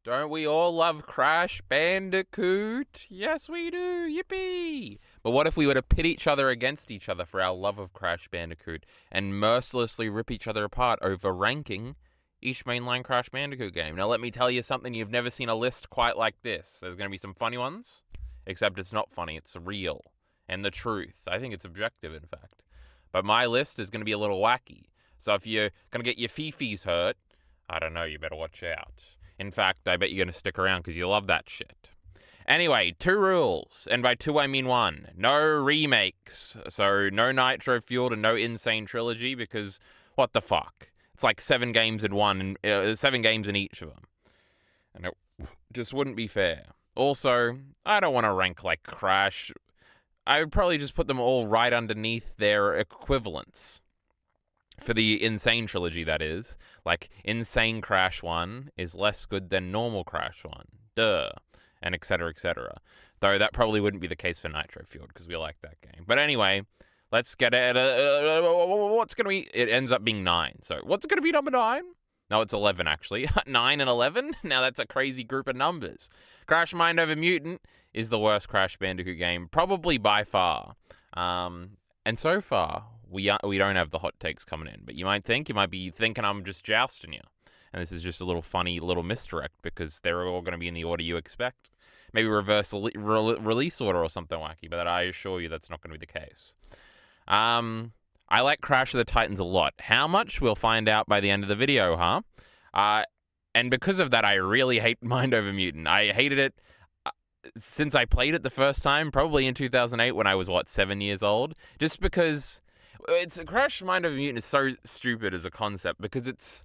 Don't we all love Crash Bandicoot? Yes, we do. Yippee! But what if we were to pit each other against each other for our love of Crash Bandicoot and mercilessly rip each other apart over ranking each mainline Crash Bandicoot game? Now, let me tell you something. You've never seen a list quite like this. There's going to be some funny ones, except it's not funny. It's real and the truth. I think it's objective, in fact. But my list is going to be a little wacky. So if you're going to get your fifis hurt, I don't know, you better watch out. In fact, I bet you're going to stick around because you love that shit. Anyway, 2 rules, and by 2 I mean 1. No remakes. So no Nitro Fueled and no Insane Trilogy because what the fuck? It's like 7 games in one, 7 games in each of them. And it just wouldn't be fair. Also, I don't want to rank like Crash. I would probably just put them all right underneath their equivalents. For the Insane Trilogy, that is. Like, Insane Crash 1 is less good than normal Crash 1. Duh. And etc, etc. Though that probably wouldn't be the case for Nitro Fueled, because we like that game. But anyway, let's get at what's going to be... It ends up being 9. So, what's going to be number 9? No, it's 11, actually. 9 and 11? Now that's a crazy group of numbers. Crash Mind Over Mutant is the worst Crash Bandicoot game, probably by far. And so far... We don't have the hot takes coming in, but you might be thinking I'm just jousting you. And this is just a little funny little misdirect because they're all going to be in the order you expect. Maybe reverse release order or something wacky, but I assure you that's not going to be the case. I like Crash of the Titans a lot. How much? We'll find out by the end of the video, huh? And because of that, I really hate Mind Over Mutant. I hated it since I played it the first time, probably in 2008 when I was, 7 years old, just because... Crash Mind Over Mutant is so stupid as a concept because it's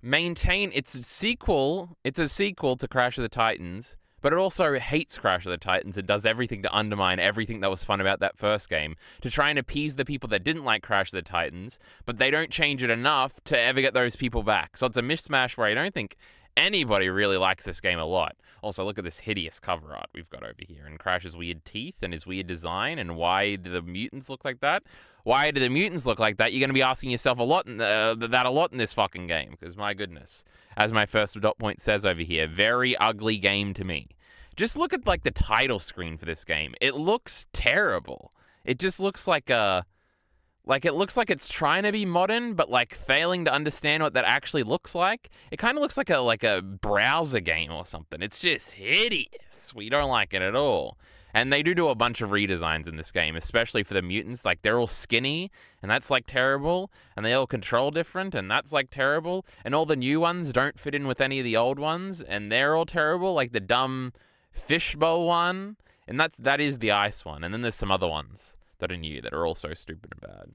a sequel to Crash of the Titans, but it also hates Crash of the Titans and does everything to undermine everything that was fun about that first game to try and appease the people that didn't like Crash of the Titans, but they don't change it enough to ever get those people back. So it's a mishmash where I don't think anybody really likes this game a lot. Also, look at this hideous cover art we've got over here, and Crash's weird teeth and his weird design, and why do the mutants look like that? Why do the mutants look like that? You're going to be asking yourself a lot in this fucking game, because my goodness, as my first dot point says over here, very ugly game to me. Just look at the title screen for this game. It looks terrible. It just looks like it looks like it's trying to be modern, but failing to understand what that actually looks like. It kind of looks like a browser game or something. It's just hideous. We don't like it at all. And they do a bunch of redesigns in this game, especially for the mutants. They're all skinny, and that's terrible. And they all control different, and that's terrible. And all the new ones don't fit in with any of the old ones, and they're all terrible. Like the dumb fishbowl one, and that is the ice one. And then there's some other ones that are new that are also stupid and bad,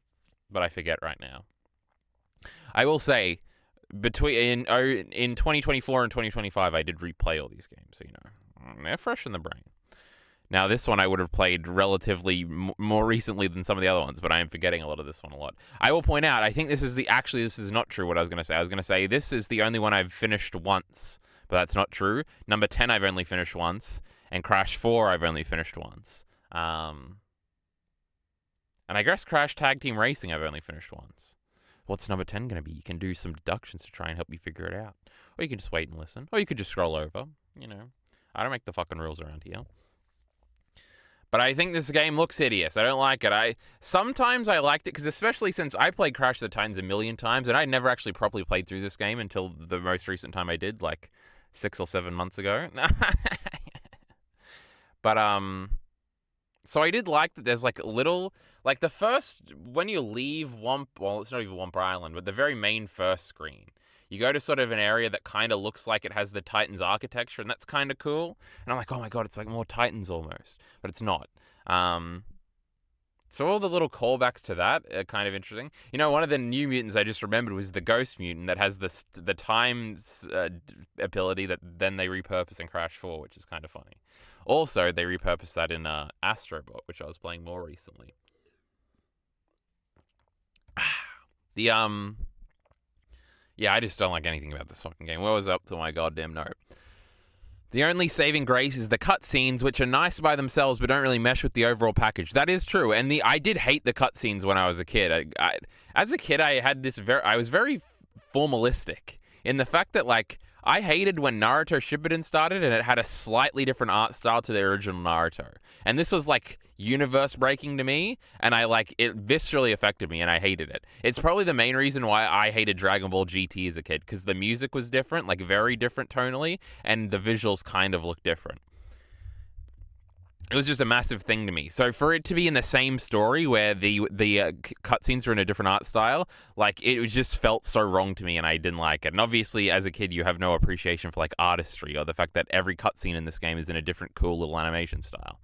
but I forget right now. I will say, in 2024 and 2025, I did replay all these games, so they're fresh in the brain. Now, this one I would have played relatively more recently than some of the other ones, but I am forgetting a lot of this one a lot. I will point out, I think this is not true what I was going to say. I was going to say this is the only one I've finished once, but that's not true. Number 10 I've only finished once, and Crash 4 I've only finished once. And I guess Crash Tag Team Racing I've only finished once. What's number 10 going to be? You can do some deductions to try and help you figure it out. Or you can just wait and listen. Or you could just scroll over. I don't make the fucking rules around here. But I think this game looks hideous. I don't like it. Sometimes I liked it, because especially since I played Crash of the Titans a million times, and I never actually properly played through this game until the most recent time I did, 6 or 7 months ago. But, so I did like that there's little, the first, when you leave it's not even Wumpa Island, but the very main first screen, you go to sort of an area that kind of looks like it has the Titans architecture, and that's kind of cool. And I'm like, oh my god, it's more Titans almost, but it's not. So all the little callbacks to that are kind of interesting. One of the new mutants I just remembered was the Ghost Mutant that has the Times ability that then they repurpose in Crash 4, which is kind of funny. Also, they repurposed that in Astrobot, which I was playing more recently. Yeah, I just don't like anything about this fucking game. What was up to my goddamn note? The only saving grace is the cutscenes, which are nice by themselves, but don't really mesh with the overall package. That is true, and I did hate the cutscenes when I was a kid. As a kid, I had I was very formalistic in the fact that I hated when Naruto Shippuden started and it had a slightly different art style to the original Naruto. And this was like universe breaking to me, and it viscerally affected me and I hated it. It's probably the main reason why I hated Dragon Ball GT as a kid, because the music was different, like very different tonally, and the visuals kind of looked different. It was just a massive thing to me. So for it to be in the same story where the cutscenes were in a different art style, like, it just felt so wrong to me and I didn't like it. And obviously, as a kid, you have no appreciation for like artistry or the fact that every cutscene in this game is in a different cool little animation style.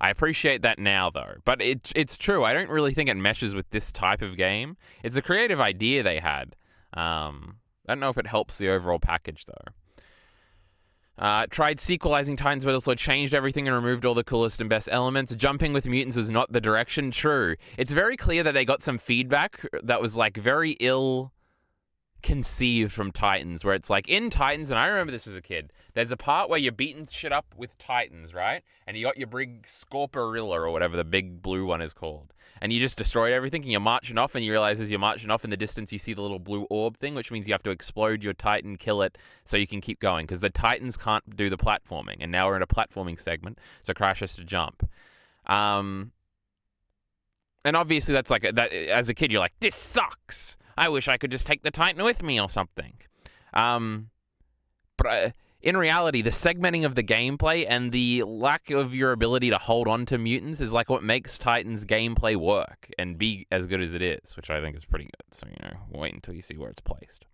I appreciate that now, though. But it's true. I don't really think it meshes with this type of game. It's a creative idea they had. I don't know if it helps the overall package, though. Tried sequelizing Titans, but also changed everything and removed all the coolest and best elements. Jumping with mutants was not the direction. True. It's very clear that they got some feedback that was like very ill conceived from Titans, where it's like in Titans, and I remember this as a kid, there's a part where you're beating shit up with Titans, right? And you got your big Scorporilla or whatever the big blue one is called. And you just destroyed everything and you're marching off, and you realize as you're marching off in the distance, you see the little blue orb thing, which means you have to explode your Titan, kill it, so you can keep going, because the Titans can't do the platforming. And now we're in a platforming segment, so Crash has to jump. And obviously that's like, that as a kid, you're like, this sucks. I wish I could just take the Titan with me or something. But in reality, the segmenting of the gameplay and the lack of your ability to hold on to mutants is like what makes Titan's gameplay work and be as good as it is, which I think is pretty good. So, wait until you see where it's placed.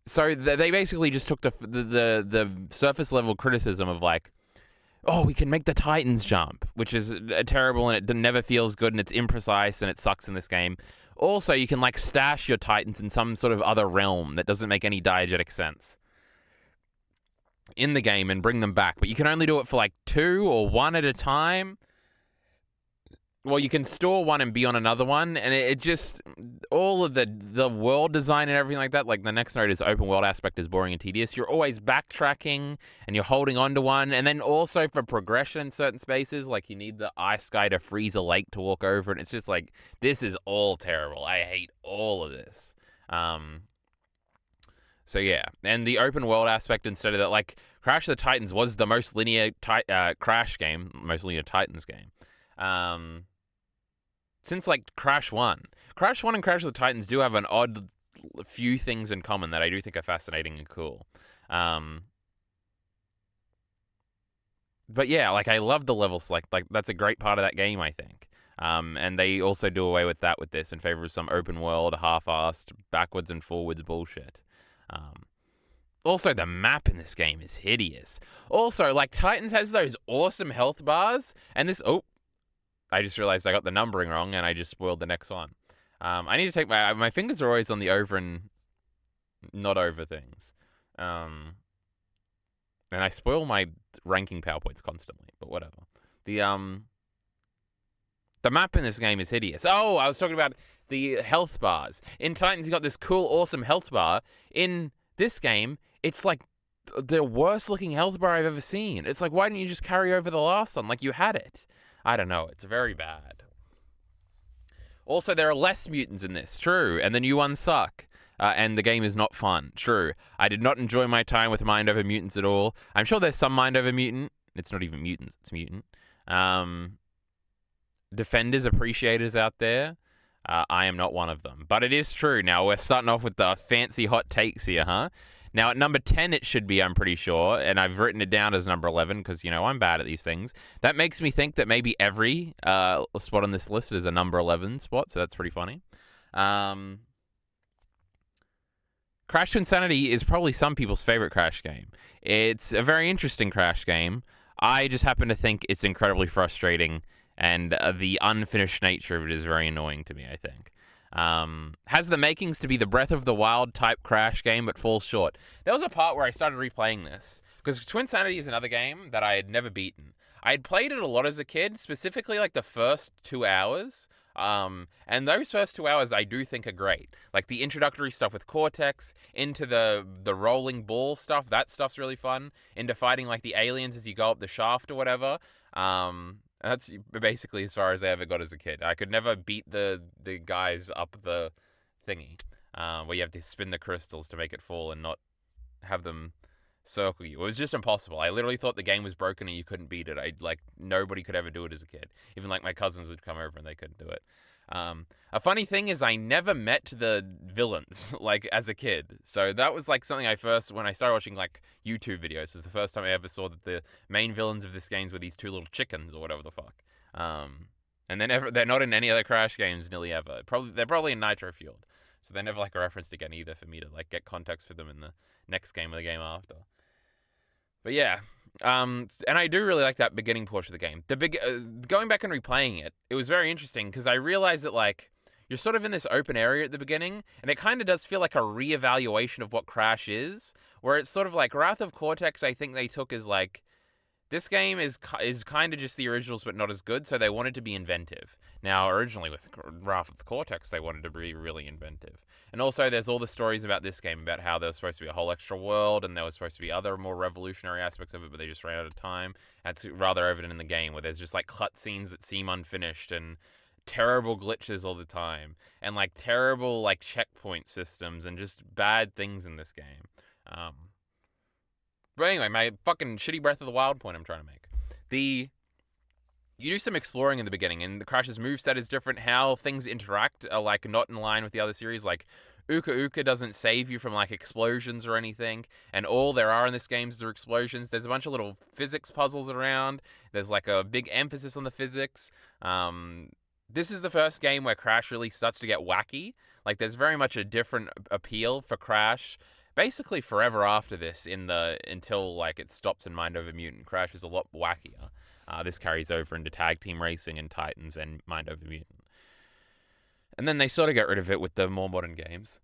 So they basically just took the surface level criticism of like, oh, we can make the Titans jump, which is terrible and it never feels good and it's imprecise and it sucks in this game. Also, you can like stash your Titans in some sort of other realm that doesn't make any diegetic sense in the game and bring them back, but you can only do it for like 2 or 1 at a time. Well, you can store one and be on another one, and it just, all of the world design and everything like that, like the next note is open world aspect is boring and tedious. You're always backtracking, and you're holding on to one, and then also for progression in certain spaces, like you need the ice guy to freeze a lake to walk over, and it's just like, this is all terrible. I hate all of this. So yeah, and the open world aspect instead of that, like Crash of the Titans was the most linear Crash game, most linear Titans game. Since like Crash 1. Crash 1 and Crash of the Titans do have an odd few things in common that I do think are fascinating and cool. But yeah, like I love the level select. Like that's a great part of that game, I think. And they also do away with that with this in favor of some open world, half-assed, backwards and forwards bullshit. Also, the map in this game is hideous. Also, like Titans has those awesome health bars, and this... Oh, I just realized I got the numbering wrong, and I just spoiled the next one. I need to take my fingers are always on the over and not over things. And I spoil my ranking PowerPoints constantly, but whatever. The map in this game is hideous. Oh, I was talking about the health bars. In Titans, you got this cool, awesome health bar. In this game, it's like the worst looking health bar I've ever seen. It's like, why didn't you just carry over the last one? Like, you had it. I don't know. It's very bad. Also, there are less mutants in this. True. And the new ones suck. And the game is not fun. True. I did not enjoy my time with Mind Over Mutants at all. I'm sure there's some Mind Over Mutant. It's not even mutants. It's mutant. Defenders, appreciators out there. I am not one of them. But it is true. Now, we're starting off with the fancy hot takes here, huh? Now, at number 10, it should be, I'm pretty sure, and I've written it down as number 11 because, I'm bad at these things. That makes me think that maybe every spot on this list is a number 11 spot, so that's pretty funny. Crash to Insanity is probably some people's favorite Crash game. It's a very interesting Crash game. I just happen to think it's incredibly frustrating, and the unfinished nature of it is very annoying to me, I think. Has the makings to be the Breath of the Wild type Crash game, but falls short. There was a part where I started replaying this, because Twinsanity is another game that I had never beaten. I had played it a lot as a kid, specifically like the first 2 hours, and those first 2 hours I do think are great. Like the introductory stuff with Cortex, into the rolling ball stuff, that stuff's really fun, into fighting like the aliens as you go up the shaft or whatever. That's basically as far as I ever got as a kid. I could never beat the guys up the thingy. where you have to spin the crystals to make it fall and not have them circle you. It was just impossible. I literally thought the game was broken and you couldn't beat it. Nobody could ever do it as a kid. Even like my cousins would come over and they couldn't do it. A funny thing is I never met the villains like as a kid. So that was like something when I started watching like YouTube videos, was the first time I ever saw that the main villains of this game were these two little chickens or whatever the fuck. And they're not in any other Crash games nearly ever. They're probably in Nitro Fueled. So they're never like referenced again either for me to like get context for them in the next game or the game after. But yeah, and I do really like that beginning portion of the game. Going back and replaying it, it was very interesting because I realized that like you're sort of in this open area at the beginning, and it kind of does feel like a reevaluation of what Crash is, where it's sort of like Wrath of Cortex. I think they took as like this game is kind of just the originals, but not as good, so they wanted to be inventive. Now, originally with Wrath of the Cortex, they wanted to be really inventive. And also, there's all the stories about this game about how there was supposed to be a whole extra world, and there was supposed to be other more revolutionary aspects of it, but they just ran out of time. That's rather evident in the game, where there's just like cutscenes that seem unfinished, and terrible glitches all the time, and like terrible like checkpoint systems, and just bad things in this game. But anyway, my fucking shitty Breath of the Wild point I'm trying to make. You do some exploring in the beginning, and the Crash's moveset is different. How things interact are like not in line with the other series. Like Uka Uka doesn't save you from like explosions or anything, and all there are in this game is explosions. There's a bunch of little physics puzzles around. There's like a big emphasis on the physics. This is the first game where Crash really starts to get wacky. Like there's very much a different appeal for Crash. Basically forever after this, until like it stops in Mind Over Mutant, Crash is a lot wackier. This carries over into Tag Team Racing and Titans and Mind Over Mutant. And then they sort of get rid of it with the more modern games.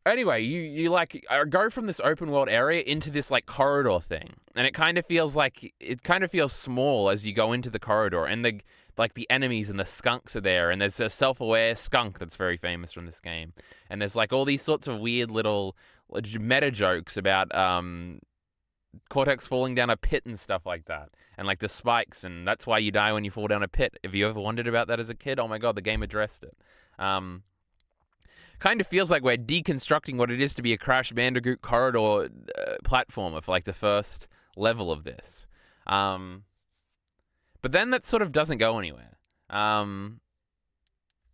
Anyway, you like go from this open world area into this like corridor thing, and it kind of feels small as you go into the corridor, and the enemies and the skunks are there, and there's a self-aware skunk that's very famous from this game, and there's like all these sorts of weird little meta jokes about Cortex falling down a pit and stuff like that, and like the spikes, and that's why you die when you fall down a pit. Have you ever wondered about that as a kid? Oh my god, the game addressed it. Kind of feels like we're deconstructing what it is to be a Crash Bandicoot corridor platformer for like the first level of this. But then that sort of doesn't go anywhere.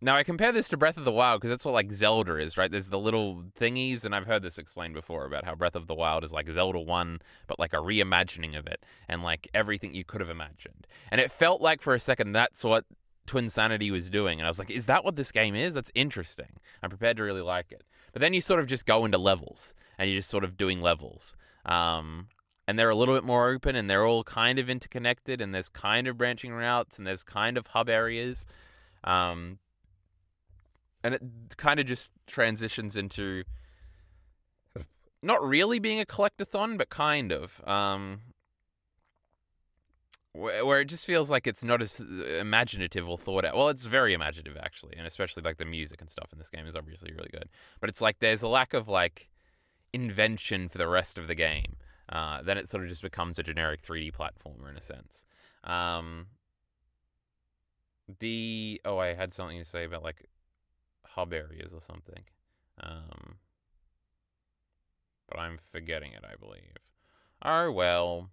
Now I compare this to Breath of the Wild because that's what like Zelda is, right? There's the little thingies, and I've heard this explained before about how Breath of the Wild is like Zelda 1, but like a reimagining of it, and like everything you could have imagined. And it felt like for a second that's what Twinsanity was doing, and I was like, is that what this game is? That's interesting. I'm prepared to really like it. But then you sort of just go into levels, and you're just sort of doing levels. And they're a little bit more open, and they're all kind of interconnected, and there's kind of branching routes, and there's kind of hub areas. And it kind of just transitions into not really being a collectathon, but kind of. Where it just feels like it's not as imaginative or thought out. Well, it's very imaginative, actually, and especially like the music and stuff in this game is obviously really good. But it's like there's a lack of like invention for the rest of the game. Then it sort of just becomes a generic 3D platformer in a sense. I had something to say about like hub areas or something. But I'm forgetting it, I believe. Oh, well.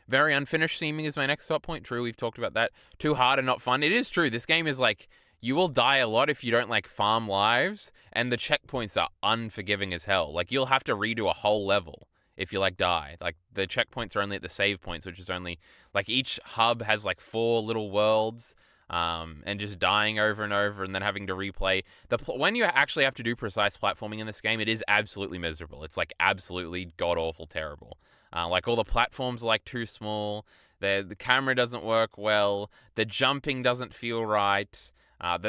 Very unfinished seeming is my next top point. True, we've talked about that. Too hard and not fun. It is true. This game is like, you will die a lot if you don't like farm lives, and the checkpoints are unforgiving as hell. Like, you'll have to redo a whole level if you like die. Like, the checkpoints are only at the save points, which is only like each hub has like 4 little worlds. And just dying over and over, and then having to replay. When you actually have to do precise platforming in this game, it is absolutely miserable. It's like absolutely god-awful terrible. Like all the platforms are like too small. The camera doesn't work well. The jumping doesn't feel right.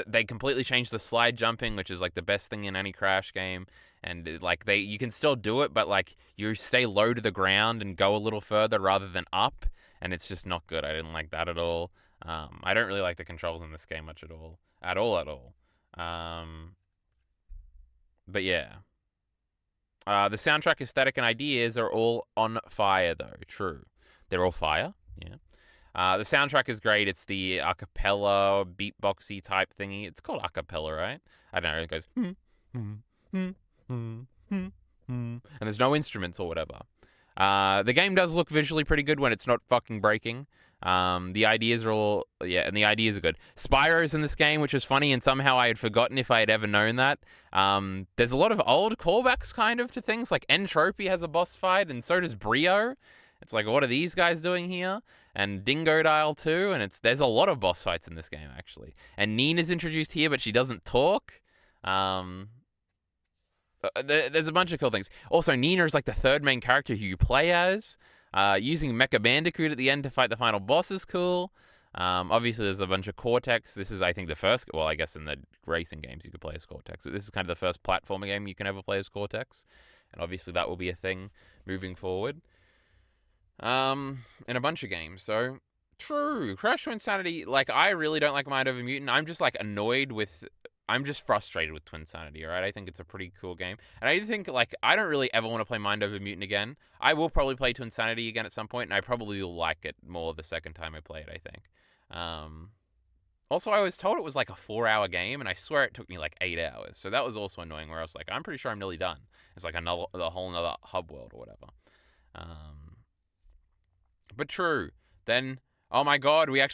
They completely changed the slide jumping, which is like the best thing in any Crash game. And like you can still do it, but like you stay low to the ground and go a little further rather than up, and it's just not good. I didn't like that at all. I don't really like the controls in this game much at all. But yeah. The soundtrack aesthetic and ideas are all on fire, though. True. They're all fire, yeah. The soundtrack is great. It's the a cappella, beatboxy type thingy. It's called a cappella, right? I don't know. It goes, and there's no instruments or whatever. The game does look visually pretty good when it's not fucking breaking. The ideas are all, and the ideas are good. Spyro's in this game, which is funny, and somehow I had forgotten if I had ever known that. There's a lot of old callbacks, kind of, to things, like Entropy has a boss fight, and so does Brio. It's like, what are these guys doing here? And Dingodile too, and there's a lot of boss fights in this game, actually. And Nina's introduced here, but she doesn't talk. There's a bunch of cool things. Also, Nina is like the third main character who you play as. Using Mecha Bandicoot at the end to fight the final boss is cool. Obviously, there's a bunch of Cortex. This is, I think, the first... Well, I guess in the racing games you could play as Cortex. But this is kind of the first platformer game you can ever play as Cortex. And obviously that will be a thing moving forward. In a bunch of games. So, true. Crash to Insanity, like, I really don't like Mind Over Mutant. I'm just, like, I'm just frustrated with Twinsanity, alright? I think it's a pretty cool game. And I think, like, I don't really ever want to play Mind Over Mutant again. I will probably play Twinsanity again at some point, and I probably will like it more the second time I play it, I think. Also, I was told it was like a 4-hour game, and I swear it took me like 8 hours. So that was also annoying, where I was like, I'm pretty sure I'm nearly done. It's like a whole nother hub world or whatever. But true. Then... Oh my god, we got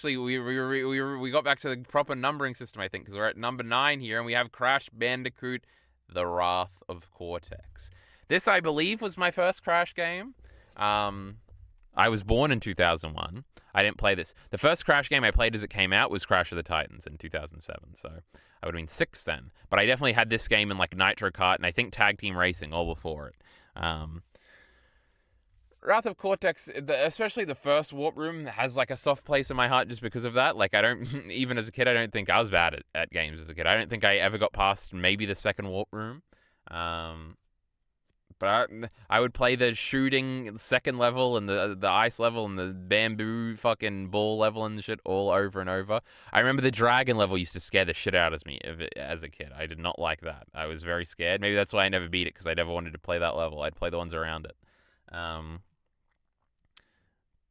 back to the proper numbering system, I think, because we're at number 9 here, and we have Crash Bandicoot, The Wrath of Cortex. This, I believe, was my first Crash game. I was born in 2001. I didn't play this. The first Crash game I played as it came out was Crash of the Titans in 2007, so I would have been 6 then. But I definitely had this game in, like, Nitro Kart, and I think Tag Team Racing all before it. Wrath of Cortex, especially the first warp room, has like a soft place in my heart just because of that. Like, I don't, even as a kid, I don't think I was bad at games as a kid. I don't think I ever got past maybe the second warp room. But I would play the shooting second level and the ice level and the bamboo fucking ball level and shit all over and over. I remember the dragon level used to scare the shit out of me as a kid. I did not like that. I was very scared. Maybe that's why I never beat it, because I never wanted to play that level. I'd play the ones around it.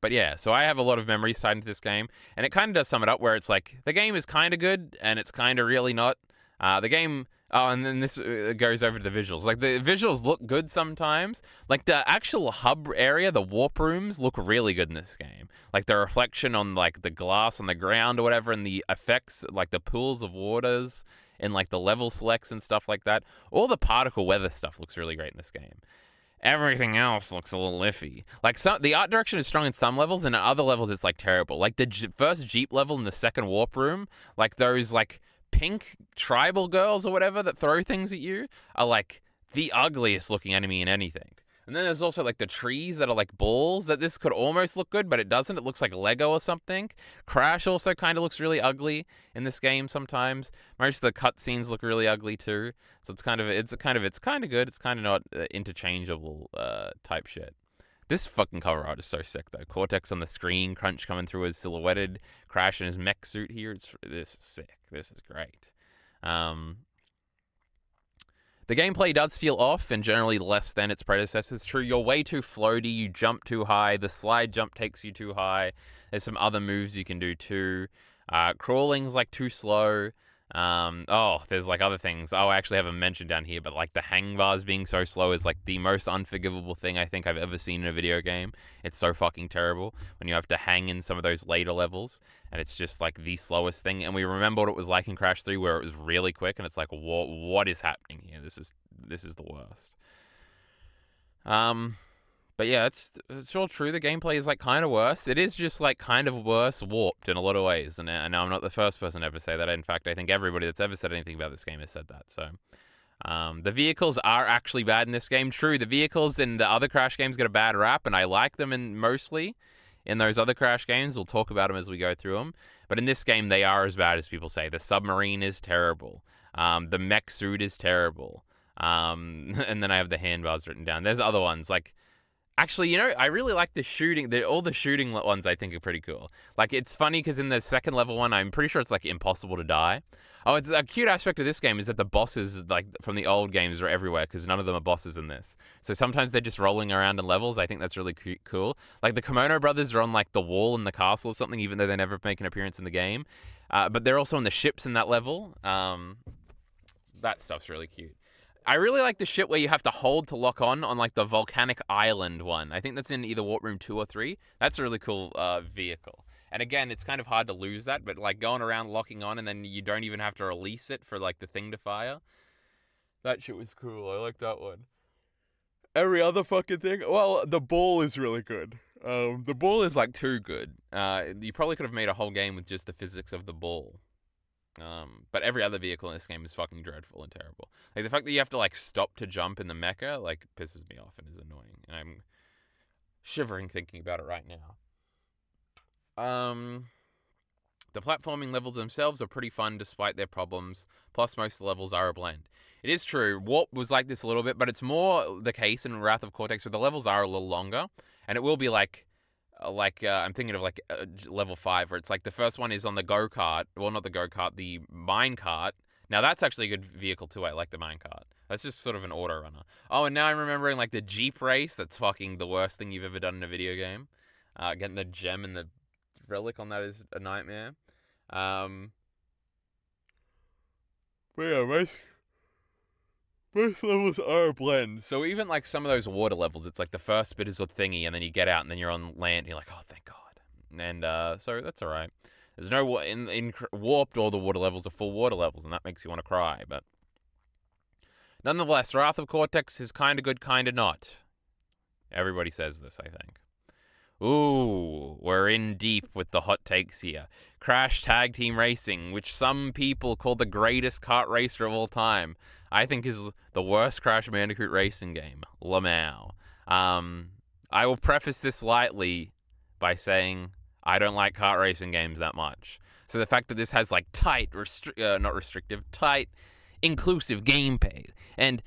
But yeah, so I have a lot of memories tied into this game, and it kind of does sum it up where it's like, the game is kind of good, and it's kind of really not. The game... Oh, and then this goes over to the visuals. Like, the visuals look good sometimes. Like, the actual hub area, the warp rooms, look really good in this game. Like, the reflection on, like, the glass on the ground or whatever, and the effects, like, the pools of waters, and, like, the level selects and stuff like that. All the particle weather stuff looks really great in this game. Everything else looks a little iffy. Like, the art direction is strong in some levels, and in other levels it's, like, terrible. Like, the first Jeep level in the second warp room, like, those, like, pink tribal girls or whatever that throw things at you are, like, the ugliest looking enemy in anything. And then there's also, like, the trees that are, like, balls that this could almost look good, but it doesn't. It looks like Lego or something. Crash also kind of looks really ugly in this game sometimes. Most of the cutscenes look really ugly too. So it's kind of good. It's kind of not interchangeable type shit. This fucking cover art is so sick though. Cortex on the screen, Crunch coming through as silhouetted, Crash in his mech suit here. This is sick. This is great. The gameplay does feel off and generally less than its predecessors. True, you're way too floaty, you jump too high, the slide jump takes you too high. There's some other moves you can do too. Crawling's like too slow. There's like other things. I actually haven't mentioned down here, but like the hang bars being so slow is like the most unforgivable thing I think I've ever seen in a video game. It's so fucking terrible when you have to hang in some of those later levels, and it's just like the slowest thing. And we remember what it was like in Crash 3 where it was really quick, and it's like, what is happening here? This is the worst. But yeah, it's all true. The gameplay is like kind of worse. It is just like kind of worse, warped in a lot of ways. And I'm not the first person to ever say that. In fact, I think everybody that's ever said anything about this game has said that. So, the vehicles are actually bad in this game. True, the vehicles in the other Crash games get a bad rap, and I like them mostly in those other Crash games. We'll talk about them as we go through them. But in this game, they are as bad as people say. The submarine is terrible. The mech suit is terrible. And then I have the handbars written down. There's other ones like. Actually, I really like the shooting. All the shooting ones I think are pretty cool. Like, it's funny because in the second level one, I'm pretty sure it's like impossible to die. Oh, it's a cute aspect of this game is that the bosses, like from the old games, are everywhere because none of them are bosses in this. So sometimes they're just rolling around in levels. I think that's really cool. Like the Kimono brothers are on like the wall in the castle or something, even though they never make an appearance in the game. But they're also on the ships in that level. That stuff's really cute. I really like the shit where you have to hold to lock on like the volcanic island one. I think that's in either Warp Room 2 or 3. That's a really cool vehicle. And again, it's kind of hard to lose that, but like going around locking on and then you don't even have to release it for like the thing to fire. That shit was cool. I like that one. Every other fucking thing. Well, the ball is really good. The ball is like too good. You probably could have made a whole game with just the physics of the ball. But every other vehicle in this game is fucking dreadful and terrible. Like the fact that you have to like stop to jump in the mecha like pisses me off and is annoying. And I'm shivering thinking about it right now. The platforming levels themselves are pretty fun despite their problems. Plus, most of the levels are a blend. It is true. Warp was like this a little bit, but it's more the case in Wrath of Cortex where the levels are a little longer, and it will be like I'm thinking of like level 5 where it's like the first one is on the go-kart. Well, not the go-kart, the minecart. Now that's actually a good vehicle too. I like the minecart. That's just sort of an auto runner. Oh, and now I'm remembering like the Jeep race. That's fucking the worst thing you've ever done in a video game. Getting the gem and the relic on that is a nightmare. But yeah, most levels are a blend. So even like some of those water levels, it's like the first bit is a thingy, and then you get out, and then you're on land, and you're like, oh, thank God. And so that's all right. There's no in Warped, all the water levels are full water levels, and that makes you want to cry. But nonetheless, Wrath of Cortex is kind of good, kind of not. Everybody says this, I think. Ooh, we're in deep with the hot takes here. Crash Tag Team Racing, which some people call the greatest kart racer of all time, I think is the worst Crash Bandicoot racing game. Lamau. I will preface this lightly by saying I don't like kart racing games that much. So the fact that this has like tight, tight, inclusive gameplay and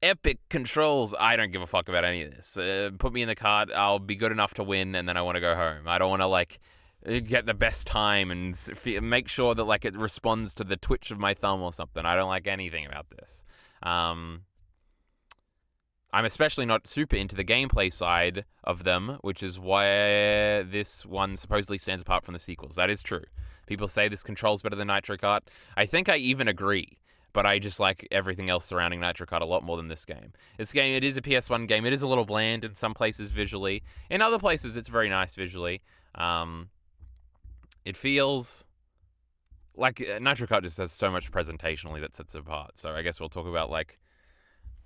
epic controls, I don't give a fuck about any of this. Put me in the cart, I'll be good enough to win, and then I want to go home. I don't want to like get the best time and make sure that like it responds to the twitch of my thumb or something. I don't like anything about this. I'm especially not super into the gameplay side of them, which is why this one supposedly stands apart from the sequels. That is true. People say this controls better than Nitro Kart. I think I even agree. But I just like everything else surrounding Nitro Kart a lot more than this game. This game, it is a PS1 game. It is a little bland in some places visually. In other places, it's very nice visually. It feels like Nitro Kart just has so much presentationally that sets it apart. So I guess we'll talk about like,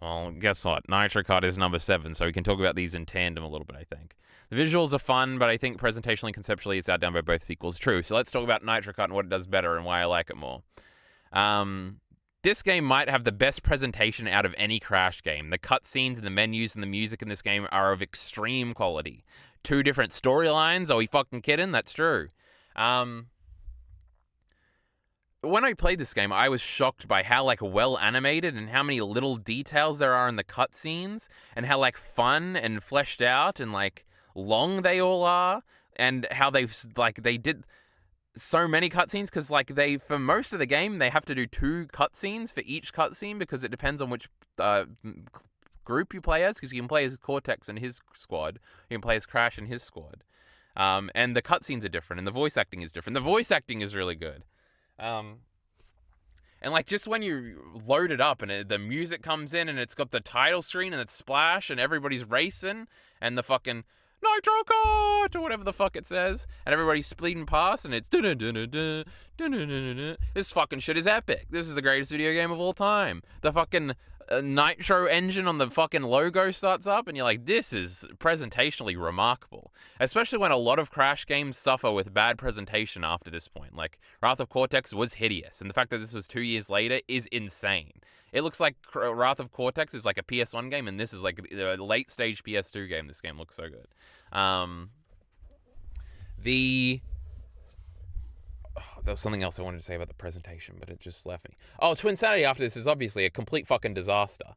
well, guess what? Nitro Kart is number 7, so we can talk about these in tandem a little bit, I think. The visuals are fun, but I think presentationally and conceptually it's outdone by both sequels. True. So let's talk about Nitro Kart and what it does better and why I like it more. This game might have the best presentation out of any Crash game. The cutscenes and the menus and the music in this game are of extreme quality. 2 different storylines? Are we fucking kidding? That's true. When I played this game, I was shocked by how like well animated and how many little details there are in the cutscenes and how like fun and fleshed out and like long they all are and how they did so many cutscenes because like for most of the game they have to do 2 cutscenes for each cutscene because it depends on which group you play as, because you can play as Cortex and his squad, you can play as Crash and his squad, and the cutscenes are different and the voice acting is different. The voice acting is really good, and like just when you load it up and the music comes in and it's got the title screen and it's Splash and everybody's racing and the fucking Nitro Kart or whatever the fuck it says, and everybody's speeding past, and it's this fucking shit is epic. This is the greatest video game of all time. The fucking Nitro engine on the fucking logo starts up, and you're like, this is presentationally remarkable. Especially when a lot of Crash games suffer with bad presentation after this point. Like, Wrath of Cortex was hideous, and the fact that this was 2 years later is insane. It looks like Wrath of Cortex is like a PS1 game, and this is like a late-stage PS2 game. This game looks so good. There was something else I wanted to say about the presentation, but it just left me. Oh, Twinsanity after this is obviously a complete fucking disaster.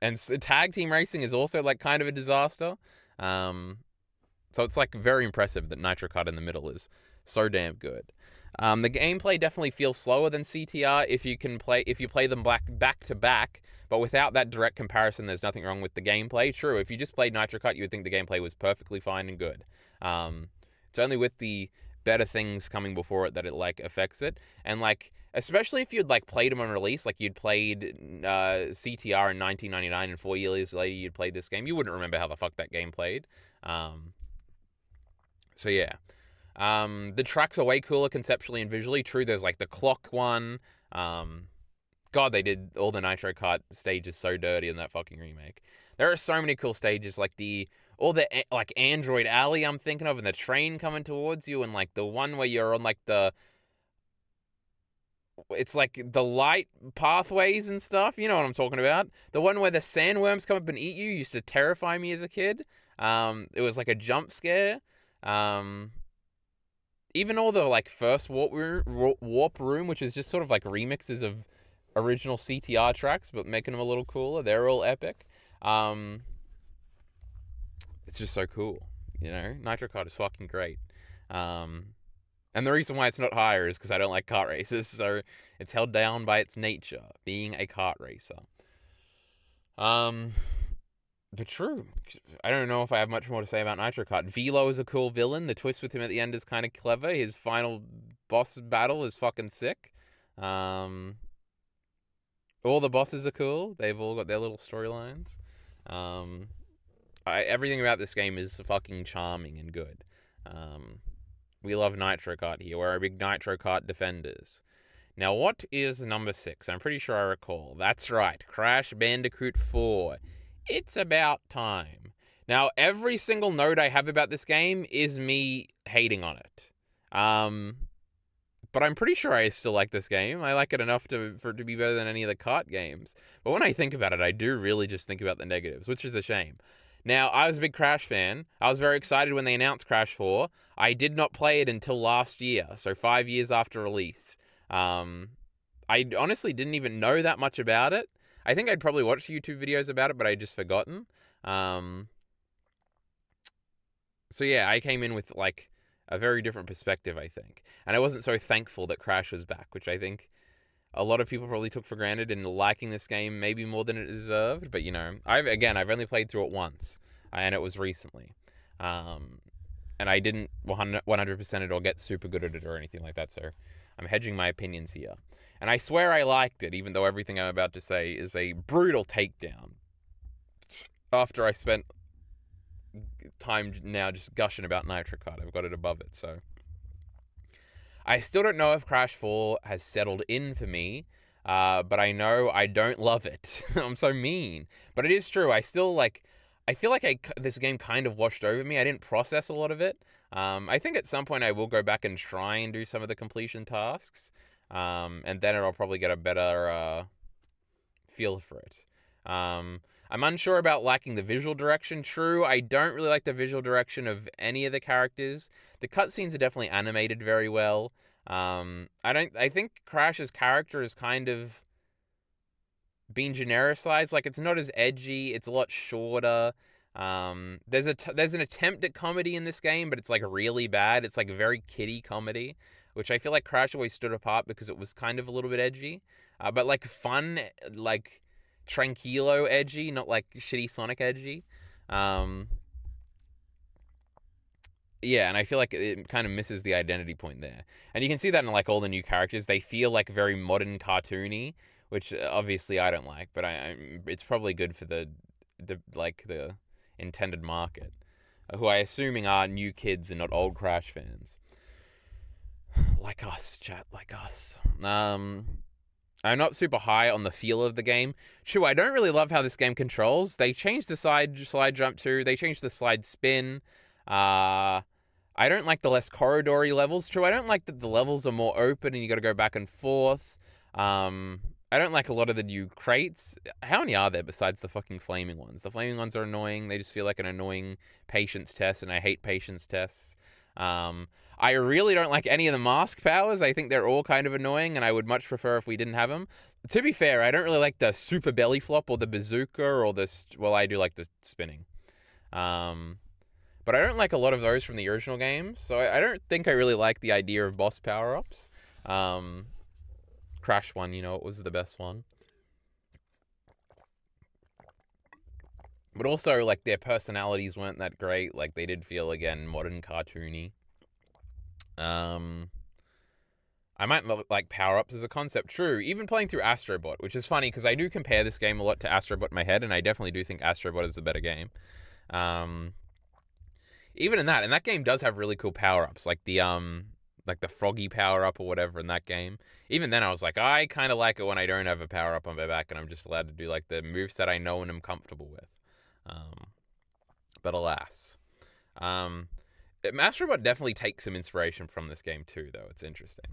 And tag team racing is also like kind of a disaster. So it's like very impressive that Nitro Kart in the middle is so damn good. The gameplay definitely feels slower than CTR if you play them back to back, but without that direct comparison, there's nothing wrong with the gameplay. True, if you just played Nitro Kart, you would think the gameplay was perfectly fine and good. It's only with the better things coming before it that it like affects it, and like especially if you'd like played them on release, like you'd played CTR in 1999, and 4 years later you'd played this game, you wouldn't remember how the fuck that game played. So yeah. The tracks are way cooler conceptually and visually. True, there's like the clock one. God, they did all the Nitro Kart stages so dirty in that fucking remake. There are so many cool stages, like like Android Alley I'm thinking of, and the train coming towards you, and like the one where you're on like it's like the light pathways and stuff. You know what I'm talking about? The one where the sandworms come up and eat you used to terrify me as a kid. It was like a jump scare. Even all the like first warp room, which is just sort of like remixes of original CTR tracks, but making them a little cooler. They're all epic. It's just so cool, you know. Nitro Kart is fucking great. And the reason why it's not higher is because I don't like kart races, so it's held down by its nature, being a kart racer. But true. I don't know if I have much more to say about Nitro Kart. Velo is a cool villain. The twist with him at the end is kind of clever. His final boss battle is fucking sick. All the bosses are cool. They've all got their little storylines. Everything about this game is fucking charming and good. We love Nitro Kart here. We're big Nitro Kart defenders. Now, what is number 6? I'm pretty sure I recall. That's right. Crash Bandicoot 4. It's about time. Now, every single note I have about this game is me hating on it. But I'm pretty sure I still like this game. I like it enough for it to be better than any of the kart games. But when I think about it, I do really just think about the negatives, which is a shame. Now, I was a big Crash fan. I was very excited when they announced Crash 4. I did not play it until last year, so 5 years after release. I honestly didn't even know that much about it. I think I'd probably watched YouTube videos about it, but I'd just forgotten. So yeah, I came in with like a very different perspective, I think. And I wasn't so thankful that Crash was back, which I think a lot of people probably took for granted in liking this game maybe more than it deserved. But, you know, I've only played through it once, and it was recently. And I didn't 100% it or get super good at it or anything like that, so I'm hedging my opinions here. And I swear I liked it, even though everything I'm about to say is a brutal takedown. After I spent time now just gushing about Nitro Kart, I've got it above it, so. I still don't know if Crash 4 has settled in for me, but I know I don't love it. I'm so mean. But it is true, I feel like this game kind of washed over me. I didn't process a lot of it. I think at some point I will go back and try and do some of the completion tasks. And then I'll probably get a better feel for it. I'm unsure about liking the visual direction. True, I don't really like the visual direction of any of the characters. The cutscenes are definitely animated very well. I think Crash's character is kind of being genericized. Like, it's not as edgy. It's a lot shorter. There's an attempt at comedy in this game, but it's like really bad. It's like a very kiddie comedy, which I feel like Crash always stood apart because it was kind of a little bit edgy, but like fun, like tranquilo edgy, not like shitty Sonic edgy. Yeah, and I feel like it kind of misses the identity point there. And you can see that in like all the new characters. They feel like very modern cartoony, which obviously I don't like, but it's probably good for the intended market, who I assuming are new kids and not old Crash fans. Like us, chat, like us. I'm not super high on the feel of the game. True, I don't really love how this game controls. They changed the slide jump too. They changed the slide spin. I don't like the less corridory levels. True, I don't like that the levels are more open and you got to go back and forth. I don't like a lot of the new crates. How many are there besides the fucking flaming ones? The flaming ones are annoying. They just feel like an annoying patience test, and I hate patience tests. I really don't like any of the mask powers. I think they're all kind of annoying, and I would much prefer if we didn't have them. To be fair, I don't really like the super belly flop or the bazooka or the... Well, I do like the spinning. But I don't like a lot of those from the original games, so I don't think I really like the idea of boss power-ups. Crash one, it was the best one. But also, like, their personalities weren't that great. Like, they did feel, again, modern cartoony. I might like power-ups as a concept. True, even playing through Astrobot, which is funny because I do compare this game a lot to Astrobot in my head, and I definitely do think Astrobot is the better game. Even in that game does have really cool power-ups, like the froggy power-up or whatever in that game. Even then, I was like, I kind of like it when I don't have a power-up on my back and I'm just allowed to do, like, the moves that I know and I'm comfortable with. But alas. Astrobot definitely takes some inspiration from this game too, though. It's interesting.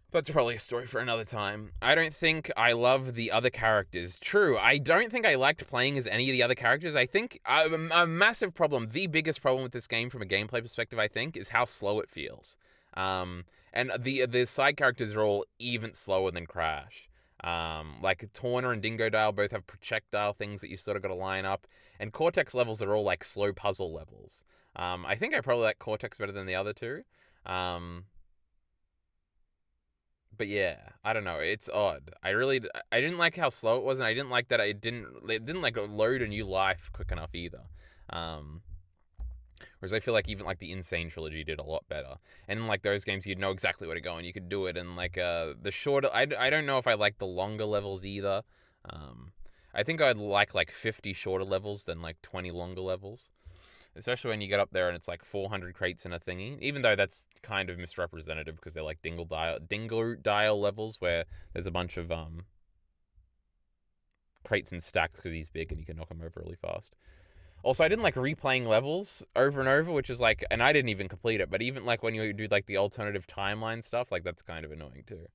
But it's probably a story for another time. I don't think I love the other characters. True, I don't think I liked playing as any of the other characters. I think a massive problem, the biggest problem with this game from a gameplay perspective, I think, is how slow it feels. And the side characters are all even slower than Crash. Like Torna and Dingodile both have projectile things that you sort of got to line up, and Cortex levels are all like slow puzzle levels. I think I probably like Cortex better than the other two. But yeah, I don't know. It's odd. I didn't like how slow it was, and I didn't like that it didn't like load a new life quick enough either. Whereas I feel like even like the Insane trilogy did a lot better. And in like those games, you'd know exactly where to go and you could do it. And like the shorter, I don't know if I like the longer levels either. I think I'd like 50 shorter levels than like 20 longer levels. Especially when you get up there and it's like 400 crates in a thingy. Even though that's kind of misrepresentative because they're like dingle dial levels where there's a bunch of crates and stacks because he's big and you can knock him over really fast. Also, I didn't like replaying levels over and over, which is like, and I didn't even complete it, but even like when you do like the alternative timeline stuff, like that's kind of annoying too.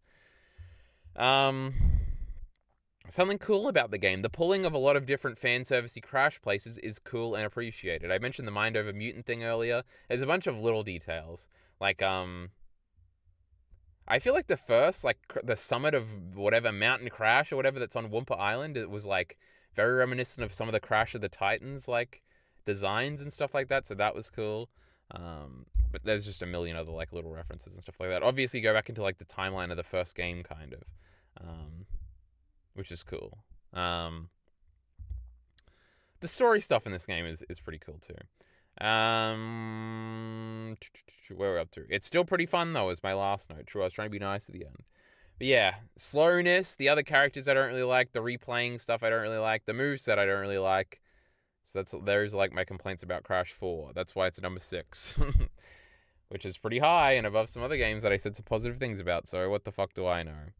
Something cool about the game, the pulling of a lot of different fan servicey Crash places is cool and appreciated. I mentioned the Mind Over Mutant thing earlier. There's a bunch of little details. Like, I feel like the first, like, the summit of whatever Mountain Crash or whatever that's on Wumpa Island, it was, like, very reminiscent of some of the Crash of the Titans, like, designs and stuff like that, so that was cool. But there's just a million other, like, little references and stuff like that. Obviously, go back into, like, the timeline of the first game, kind of. Which is cool. The story stuff in this game is pretty cool too. Where are we up to? It's still pretty fun though, is my last note. True, I was trying to be nice at the end. But yeah, slowness, the other characters I don't really like, the replaying stuff I don't really like, the moves that I don't really like. So those are like my complaints about Crash 4. That's why it's number 6. Which is pretty high and above some other games that I said some positive things about, so what the fuck do I know?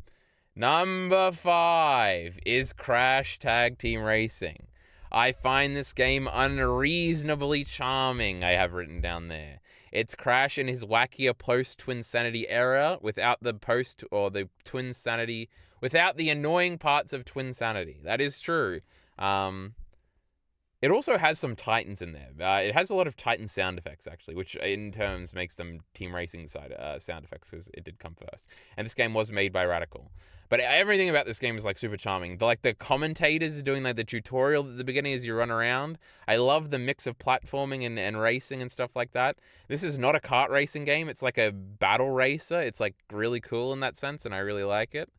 Number 5 is Crash Tag Team Racing. I find this game unreasonably charming, I have written down there. It's Crash in his wackier post-Twinsanity era without the the Twinsanity, without the annoying parts of Twinsanity. That is true. It also has some Titans in there. It has a lot of Titan sound effects, actually, which in terms makes them Team Racing side sound effects because it did come first. And this game was made by Radical. But everything about this game is like super charming. The commentators doing like the tutorial at the beginning as you run around. I love the mix of platforming and racing and stuff like that. This is not a kart racing game. It's like a battle racer. It's like really cool in that sense, and I really like it.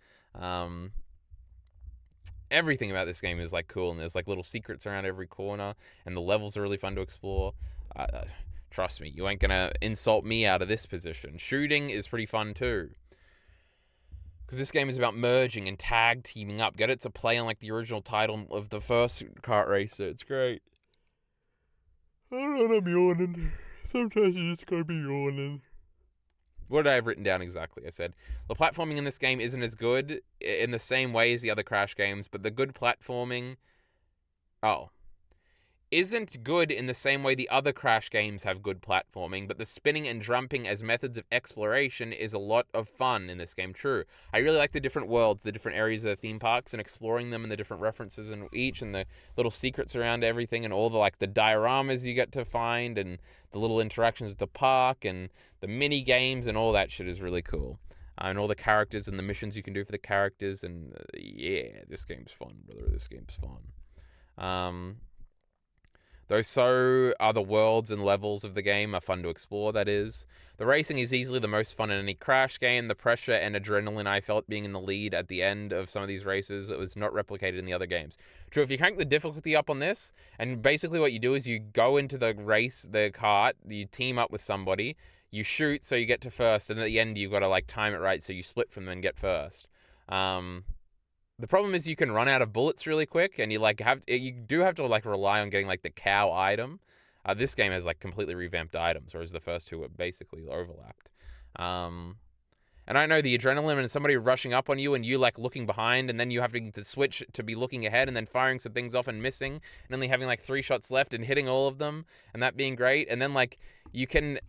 Everything about this game is like cool, and there's like little secrets around every corner, and the levels are really fun to explore. Trust me, you ain't gonna insult me out of this position. Shooting is pretty fun too. Because this game is about merging and tag teaming up. Get it to play on like the original title of the first kart racer. It's great. I don't know, I'm yawning. Sometimes you just gotta be yawning. What did I have written down exactly? I said, the platforming in this game isn't as good in the same way as the other Crash games, but the good platforming... Oh. isn't good in the same way the other Crash games have good platforming, but the spinning and jumping as methods of exploration is a lot of fun in this game. True, I really like the different worlds, the different areas of the theme parks, and exploring them, and the different references in each, and the little secrets around everything, and all the the dioramas you get to find, and the little interactions with the park, and the mini games, and all that shit is really cool. And all the characters and the missions you can do for the characters, and yeah, this game's fun, brother. This game's fun. Though so are the worlds and levels of the game are fun to explore, that is. The racing is easily the most fun in any Crash game. The pressure and adrenaline I felt being in the lead at the end of some of these races, it was not replicated in the other games. True, if you crank the difficulty up on this, and basically what you do is you go into the race, the kart, you team up with somebody, you shoot so you get to first, and at the end you've got to time it right so you split from them and get first. The problem is you can run out of bullets really quick, and you do have to rely on getting the cow item. This game has completely revamped items, whereas the first two were basically overlapped. And I know the adrenaline and somebody rushing up on you, and you looking behind, and then you having to switch to be looking ahead, and then firing some things off and missing, and only having 3 shots left and hitting all of them, and that being great. And then you can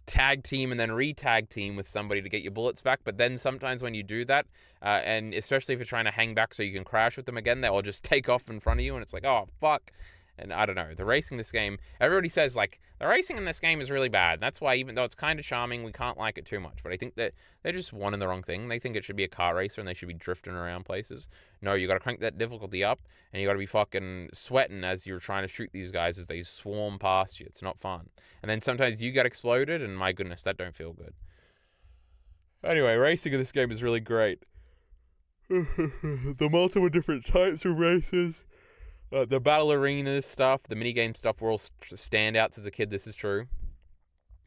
tag team and then re-tag team with somebody to get your bullets back, but then sometimes when you do that, and especially if you're trying to hang back so you can crash with them again, they'll just take off in front of you, and it's oh fuck. And I don't know, the racing in this game, everybody says the racing in this game is really bad. That's why, even though it's kind of charming, we can't like it too much. But I think that they're just wanting the wrong thing. They think it should be a car racer and they should be drifting around places. No, you got to crank that difficulty up, and you got to be fucking sweating as you're trying to shoot these guys as they swarm past you. It's not fun. And then sometimes you get exploded, and my goodness, that don't feel good. Anyway, racing in this game is really great. The multiple different types of races. The battle arenas stuff, the minigame stuff were all standouts as a kid. This is true.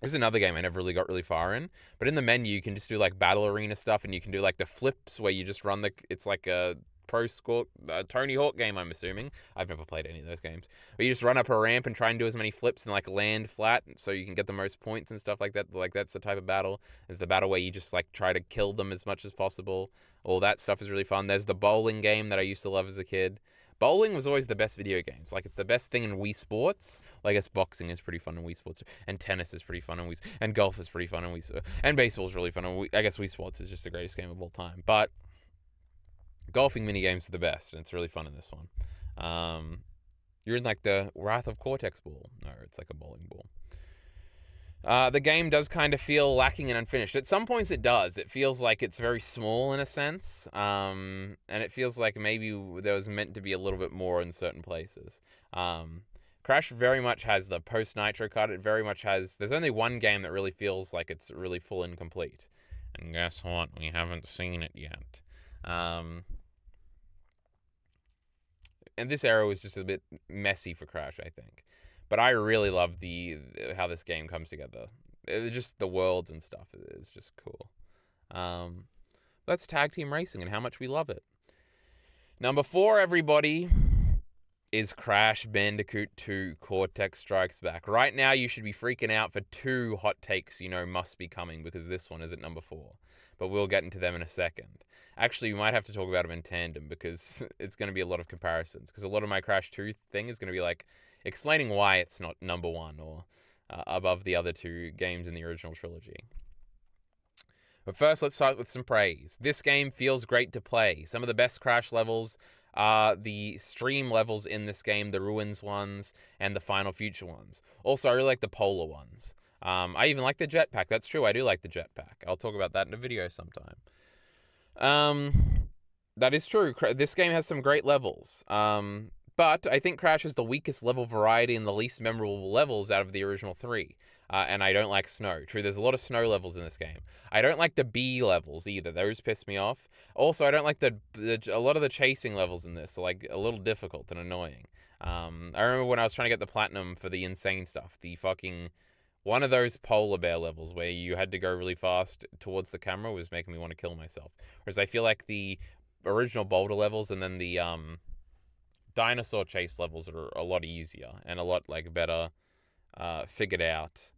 This is another game I never really got really far in. But in the menu, you can just do battle arena stuff, and you can do the flips where you just run it's like a pro score, Tony Hawk game, I'm assuming. I've never played any of those games. But you just run up a ramp and try and do as many flips and land flat so you can get the most points and stuff like that. That's the type of battle. There's the battle where you just try to kill them as much as possible. All that stuff is really fun. There's the bowling game that I used to love as a kid. Bowling was always the best video games. It's the best thing in Wii Sports. I guess boxing is pretty fun in Wii Sports, and tennis is pretty fun in Wii, and golf is pretty fun in Wii, and baseball is really fun in Wii. I guess Wii Sports is just the greatest game of all time. But golfing minigames are the best, and it's really fun in this one. You're in the Wrath of Cortex ball. No, it's a bowling ball. The game does kind of feel lacking and unfinished. At some points it does. It feels like it's very small in a sense. And it feels like maybe there was meant to be a little bit more in certain places. Crash very much has the post-Nitro cut. It very much has... There's only one game that really feels like it's really full and complete. And guess what? We haven't seen it yet. And this era was just a bit messy for Crash, I think. But I really love how this game comes together. Just the worlds and stuff is just cool. That's tag team racing and how much we love it. Number 4, everybody, is Crash Bandicoot 2 Cortex Strikes Back. Right now, you should be freaking out for 2 hot takes must be coming, because this one is at number 4. But we'll get into them in a second. Actually, we might have to talk about them in tandem, because it's going to be a lot of comparisons. Because a lot of my Crash 2 thing is going to be explaining why it's not number 1 or above the other 2 games in the original trilogy. But first, let's start with some praise. This game feels great to play. Some of the best Crash levels are the stream levels in this game, the Ruins ones, and the Final Future ones. Also, I really like the Polar ones. I even like the jetpack. That's true, I do like the jetpack. I'll talk about that in a video sometime. That is true. This game has some great levels. But I think Crash is the weakest level variety and the least memorable levels out of the original 3. And I don't like snow. True, there's a lot of snow levels in this game. I don't like the B levels either. Those piss me off. Also, I don't like a lot of the chasing levels in this. Are, a little difficult and annoying. I remember when I was trying to get the platinum for the insane stuff. The fucking... One of those polar bear levels where you had to go really fast towards the camera was making me want to kill myself. Whereas I feel like the original boulder levels and then the... dinosaur chase levels are a lot easier and a lot better figured out,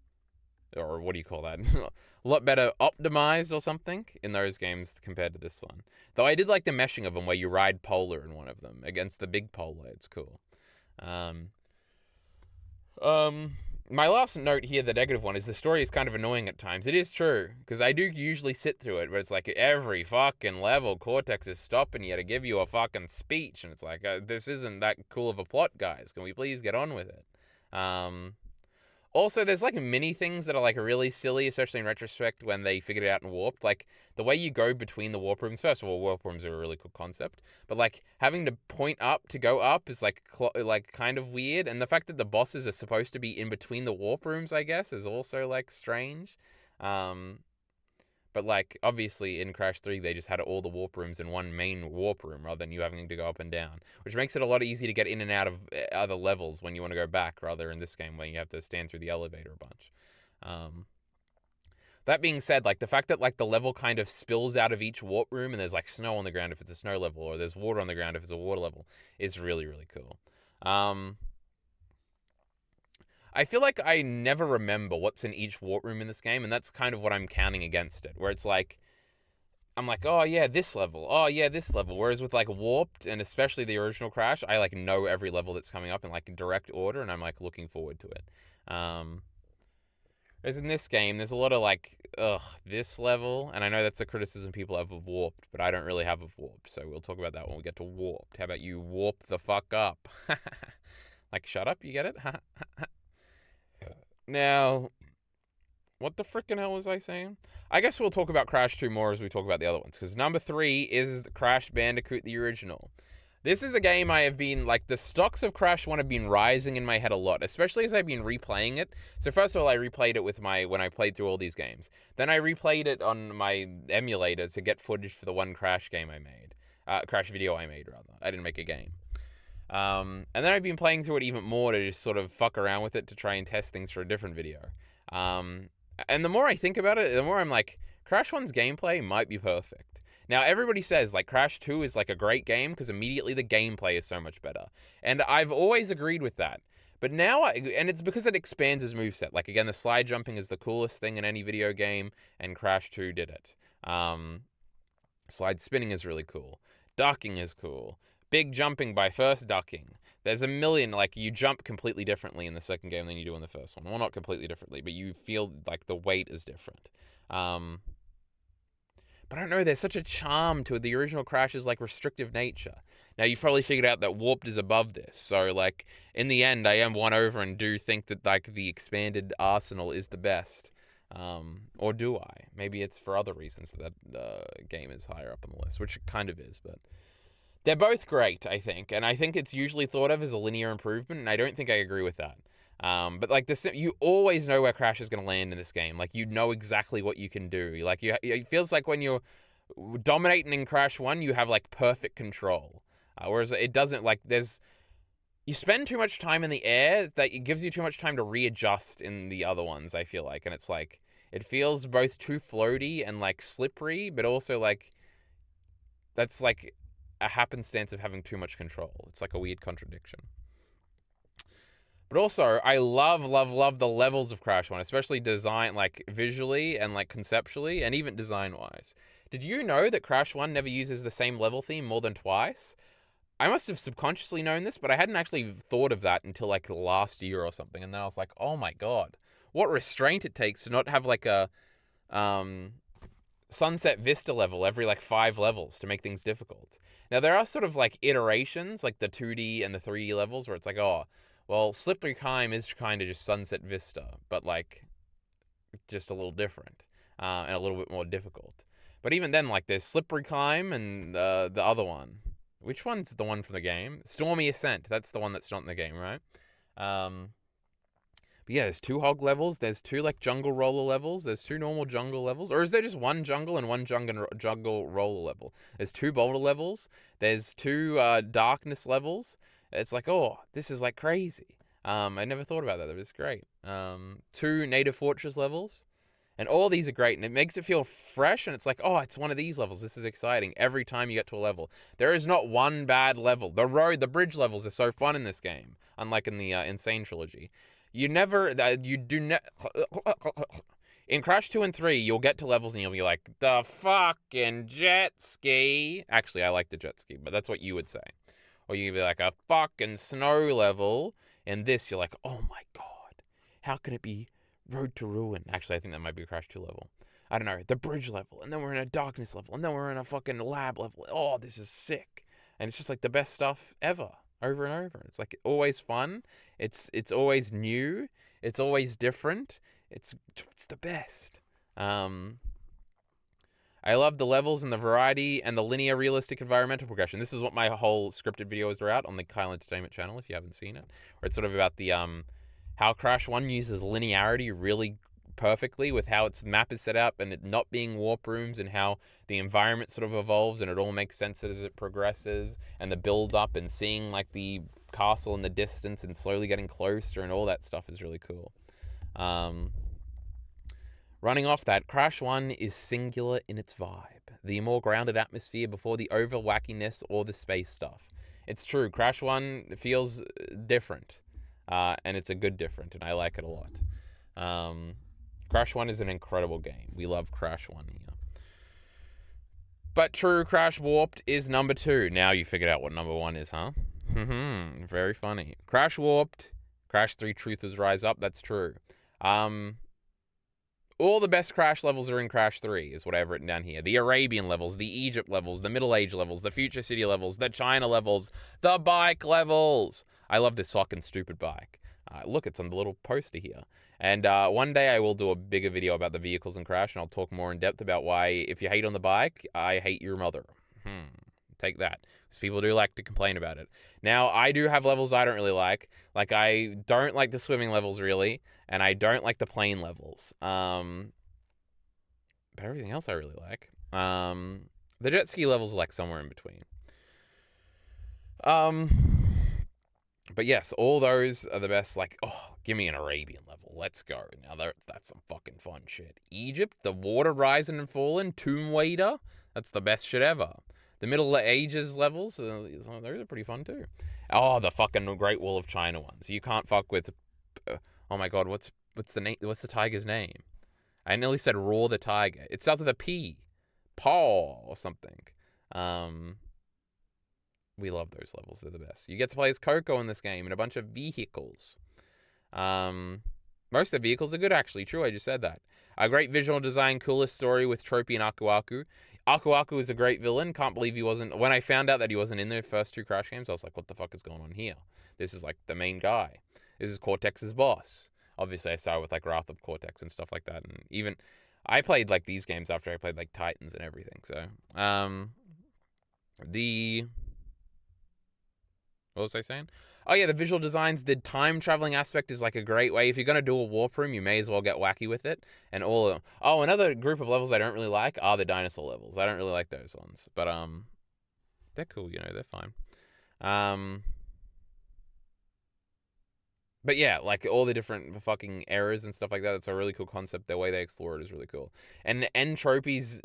or what do you call that? A lot better optimized or something in those games compared to this one. Though I did like the meshing of them where you ride Polar in one of them against the big Polar. It's cool. Um, um, my last note here, the negative one, is the story is kind of annoying at times. It is true, because I do usually sit through it, but it's like every fucking level, Cortex is stopping you to give you a fucking speech, and it's like, this isn't that cool of a plot, guys. Can we please get on with it? Also, there's like mini things that are like really silly, especially in retrospect when they figured it out in Warped. Like the way you go between the warp rooms. First of all, warp rooms are a really cool concept, but like having to point up to go up is like kind of weird. And the fact that the bosses are supposed to be in between the warp rooms, I guess, is also like strange. But like obviously in Crash 3 they just had all the warp rooms in one main warp room rather than you having to go up and down, which makes it a lot easier to get in and out of other levels when you want to go back, rather in this game where you have to stand through the elevator a bunch. That being said, like the fact that like the level kind of spills out of each warp room and there's like snow on the ground if it's a snow level, or there's water on the ground if it's a water level, is really, really cool. I feel like I never remember what's in each warp room in this game, and that's kind of what I'm counting against it, where it's like, I'm like, oh yeah, this level, oh yeah, this level, whereas with like Warped, and especially the original Crash, I like know every level that's coming up in like direct order, and I'm like looking forward to it. Whereas in this game, there's a lot of like, this level, and I know that's a criticism people have of Warped, but I don't really have of Warped, so we'll talk about that when we get to Warped. How about you warp the fuck up? Like, shut up, you get it? Now, what the frickin' hell was I saying? I guess we'll talk about Crash 2 more as we talk about the other ones, because number 3 is Crash Bandicoot, the original. This is a game I have been, like, the stocks of Crash 1 have been rising in my head a lot, especially as I've been replaying it. So first of all, I replayed it with when I played through all these games. Then I replayed it on my emulator to get footage for the one Crash game I made. Crash video I made, rather. I didn't make a game. And then I've been playing through it even more to just sort of fuck around with it to try and test things for a different video. And the more I think about it, the more I'm like, Crash 1's gameplay might be perfect. Now, everybody says, like, Crash 2 is, like, a great game because immediately the gameplay is so much better. And I've always agreed with that. But now, and it's because it expands his moveset. Like, again, the slide jumping is the coolest thing in any video game, and Crash 2 did it. Slide spinning is really cool. Ducking is cool. Big jumping by first ducking. There's a million, like, you jump completely differently in the second game than you do in the first one. Well, not completely differently, but you feel like the weight is different. But I don't know, there's such a charm to the original Crash's, like, restrictive nature. Now, you've probably figured out that Warped is above this. So, like, in the end, I am won over and do think that, like, the expanded arsenal is the best. Or do I? Maybe it's for other reasons that the game is higher up on the list, which it kind of is, but they're both great, I think, and I think it's usually thought of as a linear improvement, and I don't think I agree with that. But like this, you always know where Crash is going to land in this game. Like, you know exactly what you can do. Like, it feels like when you're dominating in Crash 1, you have like perfect control. Whereas it doesn't, like, you spend too much time in the air that it gives you too much time to readjust in the other ones, I feel like. And it's like, it feels both too floaty and like slippery, but also like, that's like a happenstance of having too much control. It's like a weird contradiction. But also, I love the levels of Crash 1, especially design, like visually and like conceptually, and even design-wise. Did you know that Crash 1 never uses the same level theme more than twice? I must have subconsciously known this, but I hadn't actually thought of that until like last year or something. And then I was like, oh my god, what restraint it takes to not have like a Sunset Vista level every like 5 levels to make things difficult. Now, there are sort of like iterations, like the 2D and the 3D levels, where it's like, oh, well, Slippery Climb is kind of just Sunset Vista, but like just a little different and a little bit more difficult. But even then, like, there's Slippery Climb and the other one. Which one's the one from the game? Stormy Ascent. That's the one that's not in the game, right? But yeah, there's 2 hog levels. There's 2 like jungle roller levels. There's 2 normal jungle levels. Or is there just 1 jungle and 1 jungle roller level? There's 2 boulder levels. There's 2 darkness levels. It's like, oh, this is like crazy. I never thought about that. That was great. 2 native fortress levels. And all these are great, and it makes it feel fresh, and it's like, oh, it's one of these levels. This is exciting every time you get to a level. There is not one bad level. The bridge levels are so fun in this game, unlike in the Insane trilogy. In Crash 2 and 3, you'll get to levels and you'll be like, the fucking jet ski. Actually, I like the jet ski, but that's what you would say. Or you can be like a fucking snow level. In this, you're like, oh my god, how can it be Road to Ruin? Actually, I think that might be a Crash 2 level. I don't know, the bridge level, and then we're in a darkness level, and then we're in a fucking lab level. Oh, this is sick. And it's just like the best stuff ever, over and over. It's like always fun. It's always new. It's always different. It's the best. I love the levels and the variety and the linear realistic environmental progression. This is what my whole scripted videos are out on the Kyle Entertainment channel, if you haven't seen it. Where it's sort of about the how Crash 1 uses linearity really perfectly with how its map is set up and it not being warp rooms, and how the environment sort of evolves and it all makes sense as it progresses, and the build up and seeing like the castle in the distance and slowly getting closer and all that stuff is really cool. Running off that, Crash 1 is singular in its vibe. The more grounded atmosphere before the over wackiness or the space stuff. It's true, Crash 1 feels different. And it's a good different, and I like it a lot. Crash 1 is an incredible game. We love Crash 1 here. But true, Crash Warped is number 2. Now you figured out what number 1 is, huh? Very funny. Crash Warped, Crash 3 Truthers Rise Up, that's true. All the best Crash levels are in Crash 3, is what I've written down here. The Arabian levels, the Egypt levels, the Middle Age levels, the Future City levels, the China levels, the bike levels. I love this fucking stupid bike. Look, it's on the little poster here. And one day I will do a bigger video about the vehicles in Crash, and I'll talk more in depth about why, if you hate on the bike, I hate your mother. Take that. Because people do like to complain about it. Now, I do have levels I don't really like. Like, I don't like the swimming levels, really. And I don't like the plane levels. But everything else I really like. The jet ski levels are like somewhere in between. But yes, all those are the best. Like, oh, give me an Arabian level. Let's go. Now, that's some fucking fun shit. Egypt, the water rising and falling, Tomb Raider. That's the best shit ever. The Middle Ages levels, those are pretty fun too. Oh, the fucking Great Wall of China ones. You can't fuck with... oh my god, what's the name? What's the tiger's name? I nearly said Roar the Tiger. It starts with a P. Paw or something. We love those levels. They're the best. You get to play as Coco in this game and a bunch of vehicles. Most of the vehicles are good, actually. True, I just said that. A great visual design, coolest story with Tropy and Aku Aku. Aku Aku is a great villain. Can't believe he wasn't... When I found out that he wasn't in the first 2 Crash games, I was like, what the fuck is going on here? This is like the main guy. This is Cortex's boss. Obviously, I started with like Wrath of Cortex and stuff like that. And even... I played like these games after I played like Titans and everything. So, what was I saying? Oh yeah, the visual designs, the time traveling aspect is like a great way. If you're gonna do a warp room, you may as well get wacky with it. And all of them. Oh, another group of levels I don't really like are the dinosaur levels. I don't really like those ones, but they're cool. You know, they're fine. But yeah, like all the different fucking eras and stuff like that. It's a really cool concept. The way they explore it is really cool. And Entropy's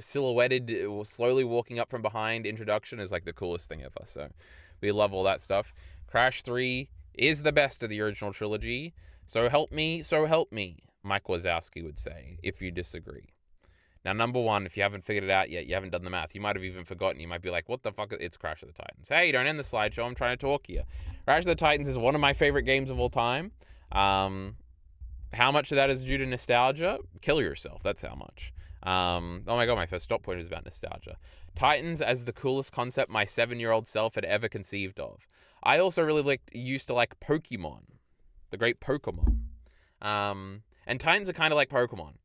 silhouetted, slowly walking up from behind introduction is like the coolest thing ever. So we love all that stuff. Crash 3 is the best of the original trilogy. So help me, Mike Wazowski would say, if you disagree. Now, number 1, if you haven't figured it out yet, you haven't done the math, you might have even forgotten. You might be like, what the fuck? It's Crash of the Titans. Hey, don't end the slideshow. I'm trying to talk here. Crash of the Titans is one of my favorite games of all time. How much of that is due to nostalgia? Kill yourself. That's how much. Oh my god, my first stop point is about nostalgia. Titans as the coolest concept my 7-year-old self had ever conceived of. I also really used to like Pokemon, the great Pokemon. And Titans are kind of like Pokemon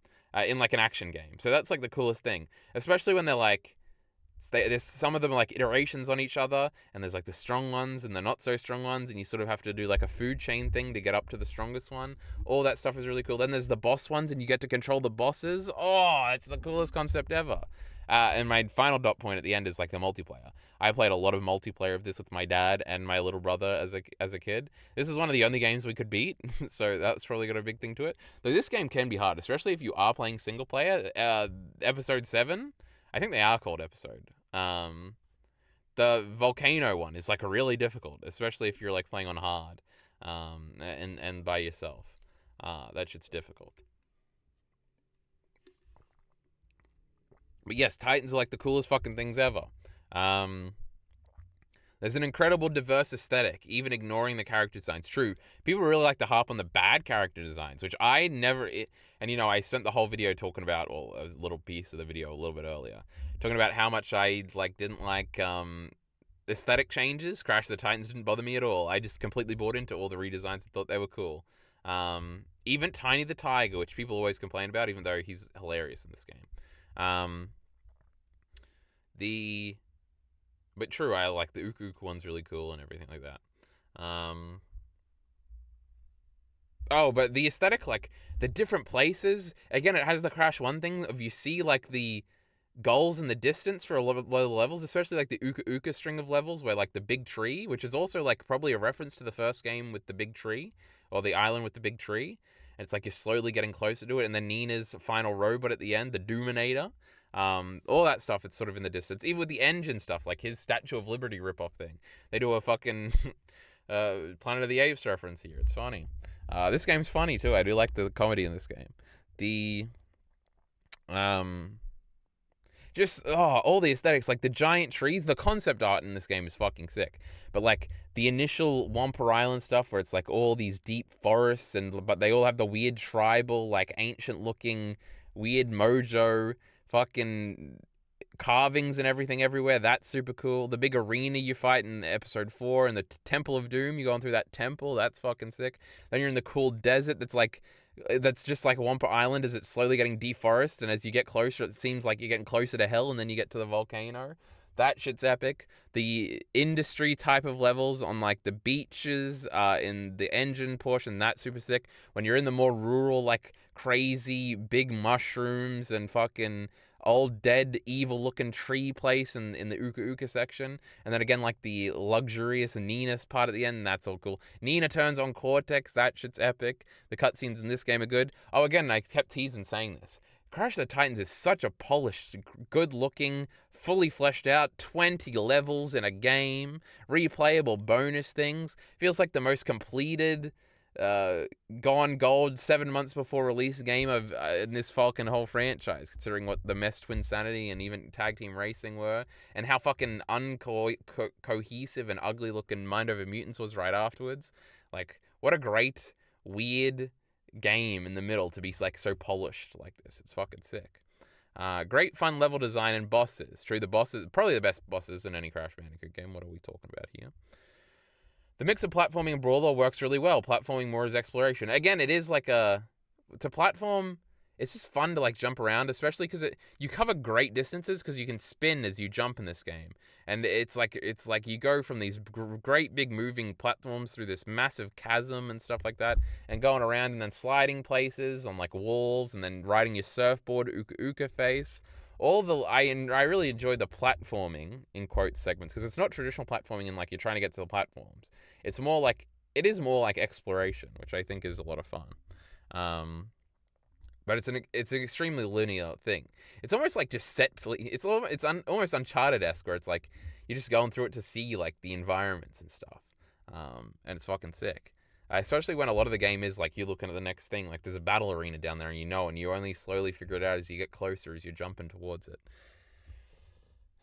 in like an action game. So that's like the coolest thing, especially when they're like, there's some of them are like iterations on each other, and there's like the strong ones and the not so strong ones, and you sort of have to do like a food chain thing to get up to the strongest one. All that stuff is really cool. Then there's the boss ones, and you get to control the bosses. Oh, it's the coolest concept ever. And my final dot point at the end is like the multiplayer. I played a lot of multiplayer of this with my dad and my little brother as a kid. This is one of the only games we could beat, so that's probably got a big thing to it. Though this game can be hard, especially if you are playing single player. Episode 7, I think they are called episode. The volcano one is like really difficult, especially if you're like playing on hard, and by yourself. That shit's difficult. But yes, Titans are like the coolest fucking things ever. There's an incredible diverse aesthetic, even ignoring the character designs. True, people really like to harp on the bad character designs, which I never... And, I spent the whole video talking about... Well, a little piece of the video a little bit earlier. Talking about how much I, didn't like... aesthetic changes. Crash of the Titans didn't bother me at all. I just completely bought into all the redesigns and thought they were cool. Even Tiny the Tiger, which people always complain about, even though he's hilarious in this game. But true, I like the Ook one's really cool and everything like that. But the aesthetic, the different places, again, it has the Crash 1 thing of you see, the goals in the distance for a lot of levels, especially, the Uka string of levels where, the big tree, which is also, probably a reference to the first game with the big tree, or the island with the big tree. And it's you're slowly getting closer to it, and then Nina's final robot at the end, the Doominator. All that stuff, it's sort of in the distance. Even with the engine stuff, his Statue of Liberty ripoff thing. They do a fucking Planet of the Apes reference here. It's funny. This game's funny too. I do like the comedy in this game. All the aesthetics, the giant trees, the concept art in this game is fucking sick. But the initial Wampa Island stuff where it's all these deep forests but they all have the weird tribal, ancient looking weird mojo fucking carvings and everything everywhere. That's super cool. The big arena you fight in episode 4 and the Temple of Doom, you're going through that temple. That's fucking sick. Then you're in the cool desert that's just like Wampa Island as it's slowly getting deforested, and as you get closer, it seems like you're getting closer to hell, and then you get to the volcano. That shit's epic. The industry type of levels on the beaches in the engine portion, that's super sick. When you're in the more rural, crazy big mushrooms and fucking old dead evil looking tree place in the Uka section, and then again the luxurious Nina's part at the end, that's all cool. Nina turns on Cortex, that shit's epic. The cutscenes in this game are good. Oh, again, I kept teasing saying this, Crash of the Titans is such a polished, good looking, fully fleshed out 20 levels in a game, replayable bonus things. Feels like the most completed gone gold 7 months before release game of in this fucking whole franchise, considering what the Mess Twinsanity and even Tag Team Racing were, and how fucking cohesive and ugly looking Mind Over Mutants was right afterwards. What a great weird game in the middle to be so polished like this. It's fucking sick. Great fun level design and bosses. True, the bosses probably the best bosses in any Crash Bandicoot game. What are we talking about here? The mix of platforming and brawler works really well. Platforming more as exploration. Again, it is to platform, it's just fun to jump around, especially because you cover great distances because you can spin as you jump in this game. And it's like you go from these great big moving platforms through this massive chasm and stuff like that, and going around and then sliding places on walls, and then riding your surfboard Uka face. I really enjoyed the platforming in quotes segments, because it's not traditional platforming in you're trying to get to the platforms. It's more it is more like exploration, which I think is a lot of fun. But it's an extremely linear thing. It's almost just set. It's almost Uncharted-esque, where it's you're just going through it to see the environments and stuff. And it's fucking sick. Especially when a lot of the game is you're looking at the next thing, there's a battle arena down there, and you only slowly figure it out as you get closer, as you're jumping towards it.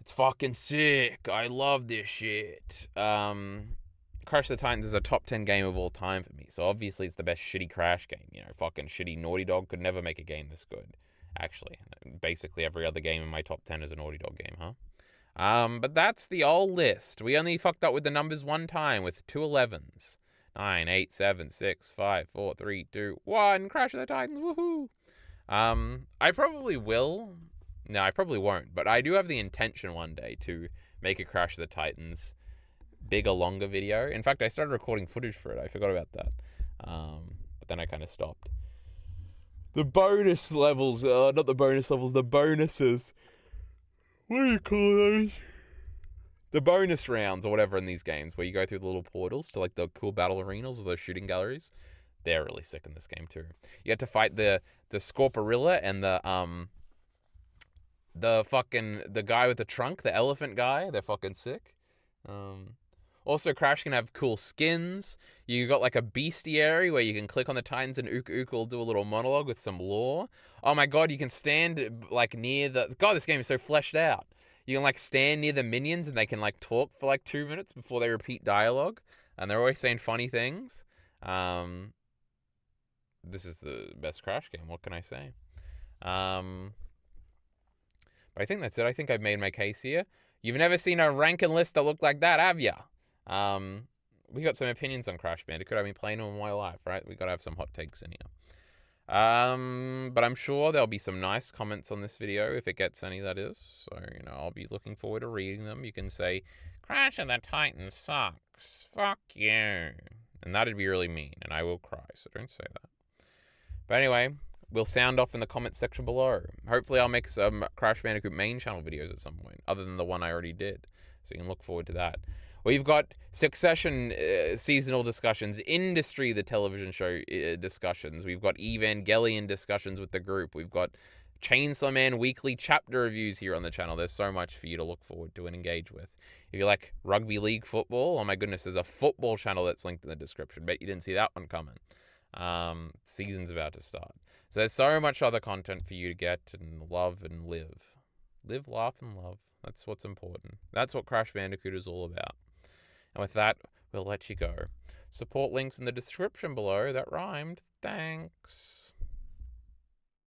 It's fucking sick. I love this shit. Crash of the Titans is a top 10 game of all time for me, so obviously it's the best shitty Crash game. Fucking shitty Naughty Dog could never make a game this good. Actually, basically every other game in my top 10 is a Naughty Dog game, huh? But that's the old list. We only fucked up with the numbers one time with 2 11s. 9, 8, 7, 6, 5, 4, 3, 2, 1. Crash of the Titans, woohoo! I probably will. No, I probably won't. But I do have the intention one day to make a Crash of the Titans bigger, longer video. In fact, I started recording footage for it. I forgot about that. But then I kind of stopped. The bonus levels, not the bonus levels, the bonuses. What do you call those? The bonus rounds or whatever in these games, where you go through the little portals to the cool battle arenas or those shooting galleries. They're really sick in this game too. You get to fight the Scorporilla and the guy with the trunk, the elephant guy. They're fucking sick. Also, Crash can have cool skins. You got a bestiary where you can click on the Titans and Uka will do a little monologue with some lore. Oh my god, you can stand near the... God, this game is so fleshed out. You can like stand near the minions and they can like talk for like 2 minutes before they repeat dialogue, and they're always saying funny things. This is the best Crash game. What can I say? But I think that's it. I think I've made my case here. You've never seen a ranking list that looked like that, have ya? We got some opinions on Crash Bandicoot. I've been playing them all my life, right? We got to have some hot takes in here. But I'm sure there'll be some nice comments on this video, if it gets any, that is. So, I'll be looking forward to reading them. You can say, Crash of the Titans sucks. Fuck you. And that'd be really mean, and I will cry, so don't say that. But anyway, we'll sound off in the comment section below. Hopefully I'll make some Crash Bandicoot main channel videos at some point, other than the one I already did. So you can look forward to that. We've got Succession seasonal discussions, Industry, the television show discussions. We've got Evangelion discussions with the group. We've got Chainsaw Man weekly chapter reviews here on the channel. There's so much for you to look forward to and engage with. If you like rugby league football, oh my goodness, there's a football channel that's linked in the description. Bet you didn't see that one coming. Season's about to start. So there's so much other content for you to get and love and live. Live, laugh, and love. That's what's important. That's what Crash Bandicoot is all about. And with that, we'll let you go. Support links in the description below. That rhymed. Thanks.